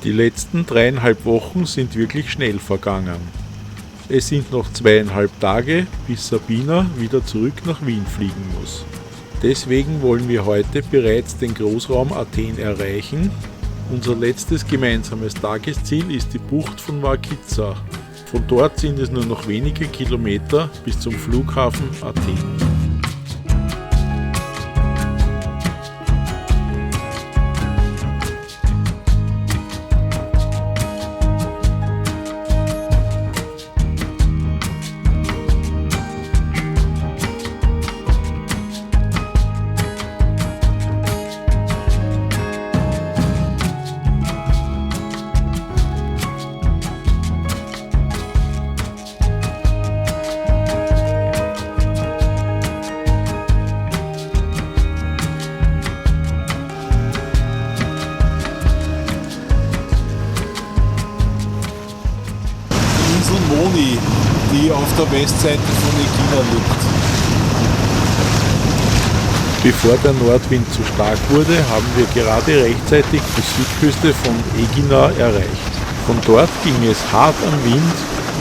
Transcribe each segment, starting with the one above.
Die letzten 3,5 Wochen sind wirklich schnell vergangen. Es sind noch 2,5 Tage, bis Sabina wieder zurück nach Wien fliegen muss. Deswegen wollen wir heute bereits den Großraum Athen erreichen. Unser letztes gemeinsames Tagesziel ist die Bucht von Varkiza. Von dort sind es nur noch wenige Kilometer bis zum Flughafen Athen. Moni, die auf der Westseite von Egina liegt. Bevor der Nordwind zu stark wurde, haben wir gerade rechtzeitig die Südküste von Egina erreicht. Von dort ging es hart am Wind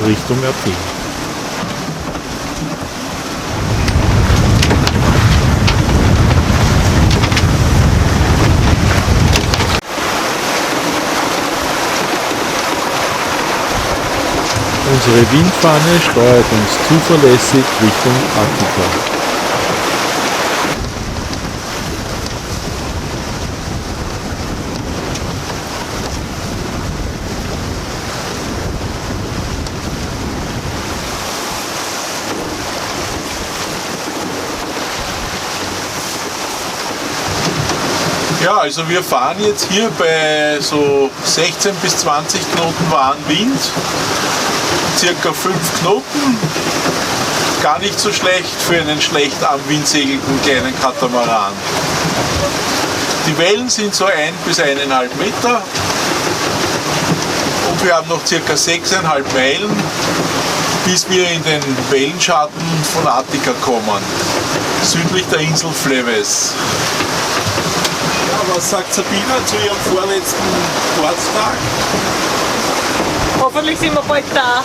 Richtung Athen. Unsere Windfahne steuert uns zuverlässig Richtung Attika. Ja, also wir fahren jetzt hier bei so 16 bis 20 Knoten wahren Wind, circa 5 Knoten, gar nicht so schlecht für einen schlecht am Wind segelnden kleinen Katamaran. Die Wellen sind so 1 bis 1,5 Meter und wir haben noch circa 6,5 Meilen, bis wir in den Wellenschatten von Attika kommen, südlich der Insel Flevez. Was sagt Sabina zu ihrem vorletzten Ortstag? Hoffentlich sind wir bald da.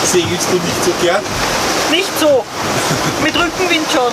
Segelst du nicht so gern? Nicht so. Mit Rückenwind schon.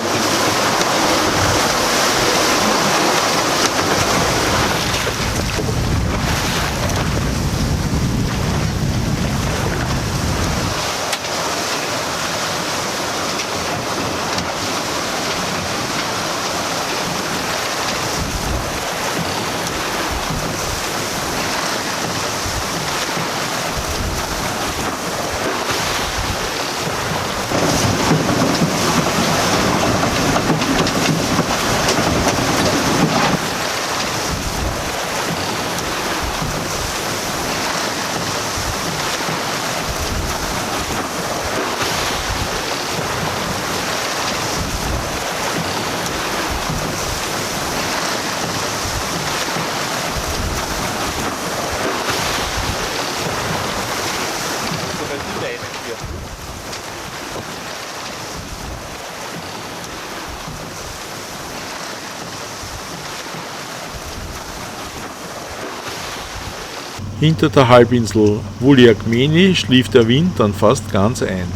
Hinter der Halbinsel Vouliagmeni schlief der Wind dann fast ganz ein.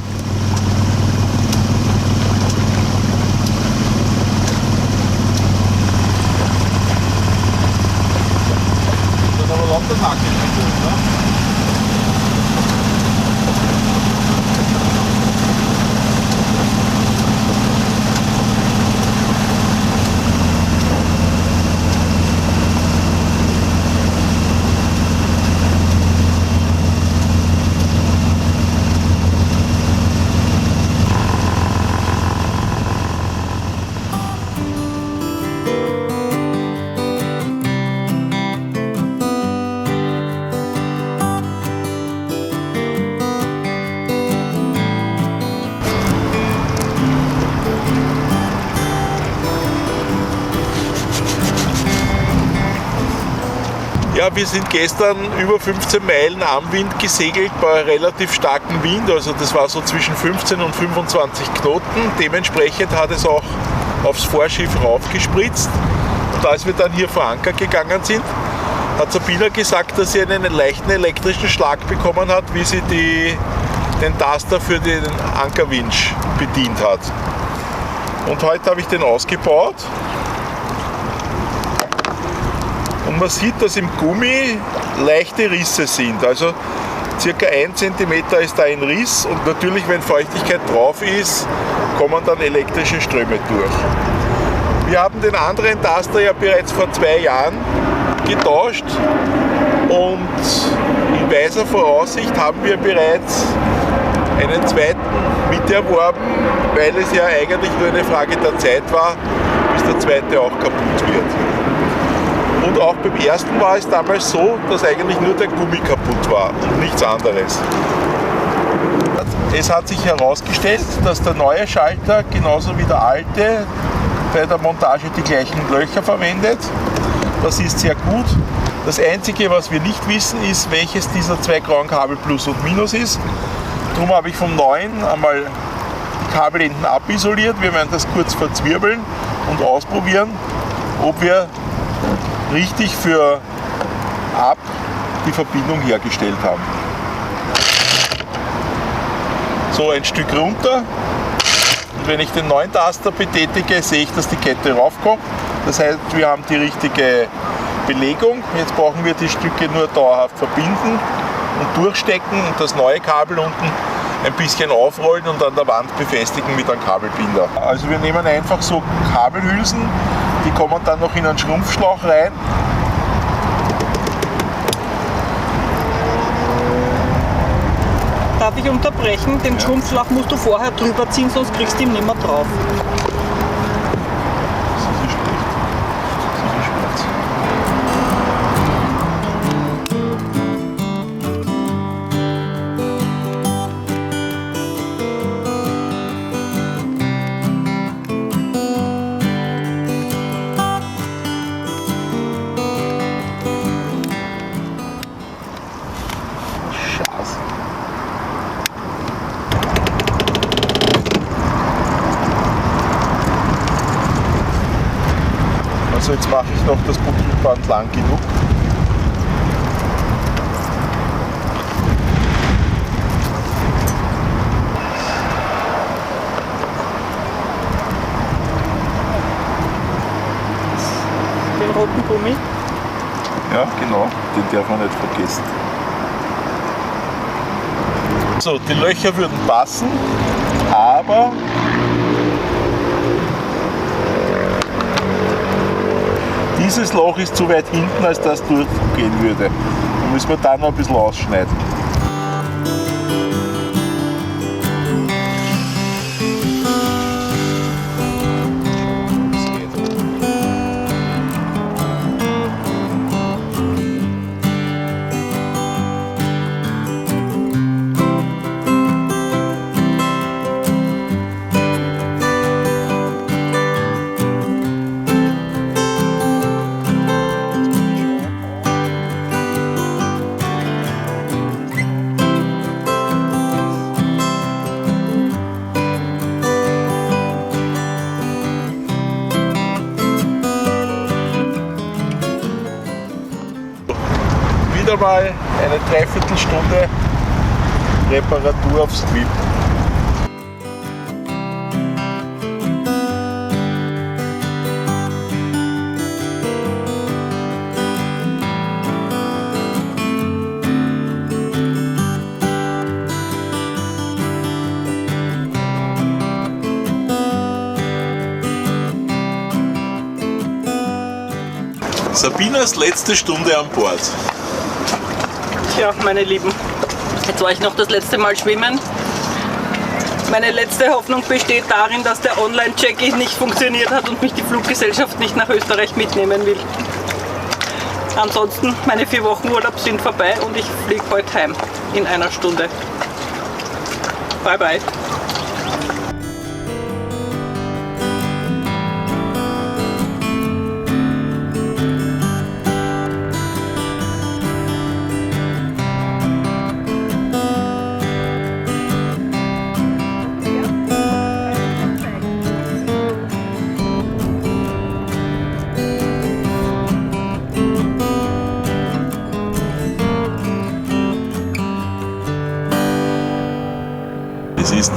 Ja, wir sind gestern über 15 Meilen am Wind gesegelt bei relativ starkem Wind, also das war so zwischen 15 und 25 Knoten. Dementsprechend hat es auch aufs Vorschiff raufgespritzt. Und als wir dann hier vor Anker gegangen sind, hat Sabina gesagt, dass sie einen leichten elektrischen Schlag bekommen hat, wie sie den Taster für den Ankerwinch bedient hat. Und heute habe ich den ausgebaut. Und man sieht, dass im Gummi leichte Risse sind. Also circa 1 cm ist da ein Riss und natürlich, wenn Feuchtigkeit drauf ist, kommen dann elektrische Ströme durch. Wir haben den anderen Taster ja bereits vor 2 Jahren getauscht und in weiser Voraussicht haben wir bereits einen zweiten miterworben, weil es ja eigentlich nur eine Frage der Zeit war, bis der zweite auch kaputt wird. Und auch beim ersten war es damals so, dass eigentlich nur der Gummi kaputt war und nichts anderes. Es hat sich herausgestellt, dass der neue Schalter genauso wie der alte bei der Montage die gleichen Löcher verwendet. Das ist sehr gut. Das Einzige, was wir nicht wissen, ist, welches dieser 2 grauen Kabel Plus und Minus ist. Darum habe ich vom neuen einmal die Kabelenden abisoliert. Wir werden das kurz verzwirbeln und ausprobieren, ob wir richtig für ab die Verbindung hergestellt haben. So, ein Stück runter. Und wenn ich den neuen Taster betätige, sehe ich, dass die Kette raufkommt. Das heißt, wir haben die richtige Belegung. Jetzt brauchen wir die Stücke nur dauerhaft verbinden und durchstecken und das neue Kabel unten ein bisschen aufrollen und an der Wand befestigen mit einem Kabelbinder. Also wir nehmen einfach so Kabelhülsen, die kommen dann noch in einen Schrumpfschlauch rein. Darf ich unterbrechen? Den Schrumpfschlauch musst du vorher drüber ziehen, sonst kriegst du ihn nicht mehr drauf. Also jetzt mache ich noch das Buckelband lang genug. Den roten Gummi. Ja, genau, den darf man nicht vergessen. So, die Löcher würden passen, aber dieses Loch ist zu weit hinten, als das durchgehen würde. Da müssen wir da noch ein bisschen ausschneiden. Wieder mal eine Dreiviertelstunde Reparatur auf Strip. Sabinas letzte Stunde an Bord. Tja, meine Lieben, jetzt war ich noch das letzte Mal schwimmen. Meine letzte Hoffnung besteht darin, dass der Online-Check-in nicht funktioniert hat und mich die Fluggesellschaft nicht nach Österreich mitnehmen will. Ansonsten, meine 4 Wochen Urlaub sind vorbei und ich fliege heute heim in 1 Stunde. Bye bye.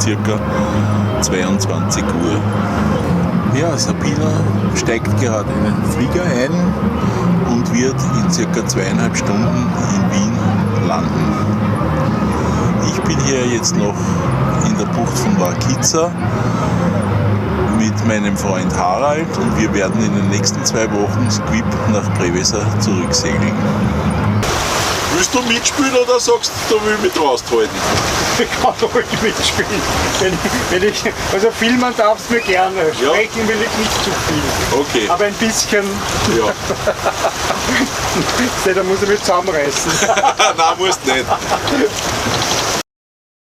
circa 22 Uhr. Ja, Sabina steigt gerade in den Flieger ein und wird in circa 2,5 Stunden in Wien landen. Ich bin hier jetzt noch in der Bucht von Warkica mit meinem Freund Harald und wir werden in den nächsten 2 Wochen Squib nach Preveza zurücksegeln. Willst du mitspielen oder sagst du, du willst mich raushalten? Ich kann ruhig mitspielen. Also filmen darfst du mir gerne. Sprechen will ich nicht zu viel. Okay. Aber ein bisschen, Ja. da muss ich mich zusammenreißen. Nein, musst nicht.